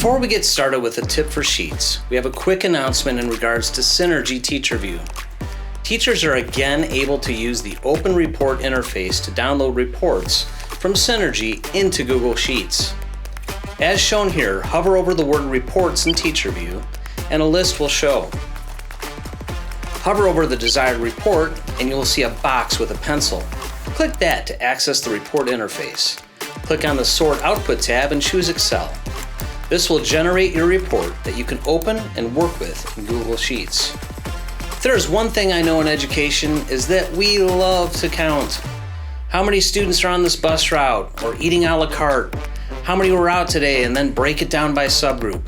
Before we get started with a tip for Sheets, we have a quick announcement in regards to Synergy TeacherVue. Teachers are again able to use the Open Report interface to download reports from Synergy into Google Sheets. As shown here, hover over the word Reports in TeacherVue and a list will show. Hover over the desired report and you will see a box with a pencil. Click that to access the report interface. Click on the Sort Output tab and choose Excel. This will generate your report that you can open and work with in Google Sheets. If there's one thing I know in education is that we love to count. How many students are on this bus route or eating a la carte? How many were out today, and then break it down by subgroup.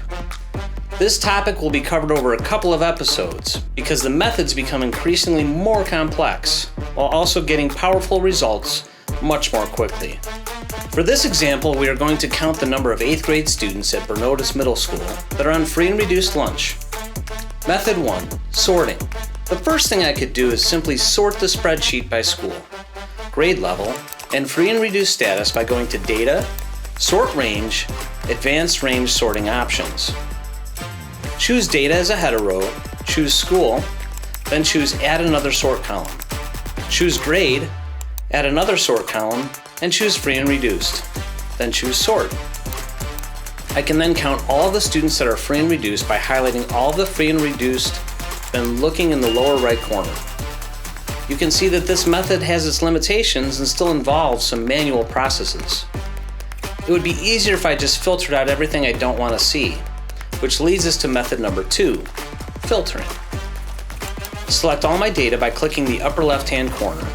This topic will be covered over a couple of episodes because the methods become increasingly more complex while also getting powerful results much more quickly. For this example, we are going to count the number of 8th grade students at Bernodis Middle School that are on free and reduced lunch. Method 1, sorting. The first thing I could do is simply sort the spreadsheet by school, grade level, and free and reduced status by going to Data, Sort Range, Advanced Range Sorting Options. Choose Data as a header row, choose School, then choose Add Another Sort Column. Choose Grade, add another sort column, and choose Free and Reduced. Then choose Sort. I can then count all of the students that are free and reduced by highlighting all of the free and reduced, then looking in the lower right corner. You can see that this method has its limitations and still involves some manual processes. It would be easier if I just filtered out everything I don't want to see, which leads us to method number 2, filtering. Select all my data by clicking the upper left-hand corner.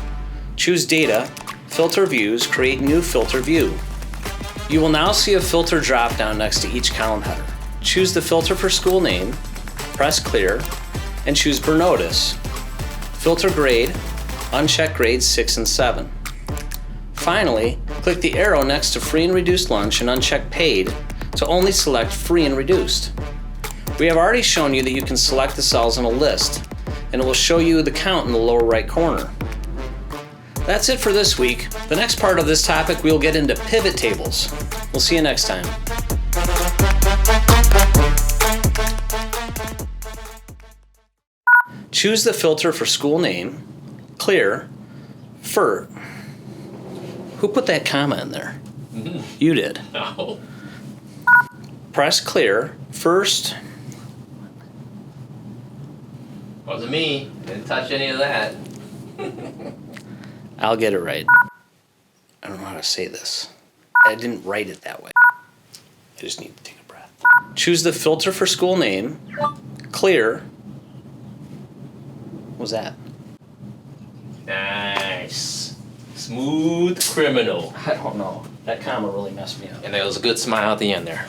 Choose Data, Filter Views, Create New Filter View. You will now see a filter drop-down next to each column header. Choose the filter for school name, press Clear, and choose Bernodis. Filter Grade, uncheck grades 6 and 7. Finally, click the arrow next to Free and Reduced Lunch and uncheck Paid to only select Free and Reduced. We have already shown you that you can select the cells in a list, and it will show you the count in the lower right corner. That's it for this week. The next part of this topic, we'll get into pivot tables. We'll see you next time. Choose the filter for school name, Clear, for. Who put that comma in there? Mm-hmm. You did. No. Press Clear, first. Wasn't me. Didn't touch any of that. I'll get it right. I don't know how to say this. I didn't write it that way. I just need to take a breath. Choose the filter for school name, Clear. What was that? Nice. Smooth criminal. I don't know. That comma really messed me up. And there was a good smile at the end there.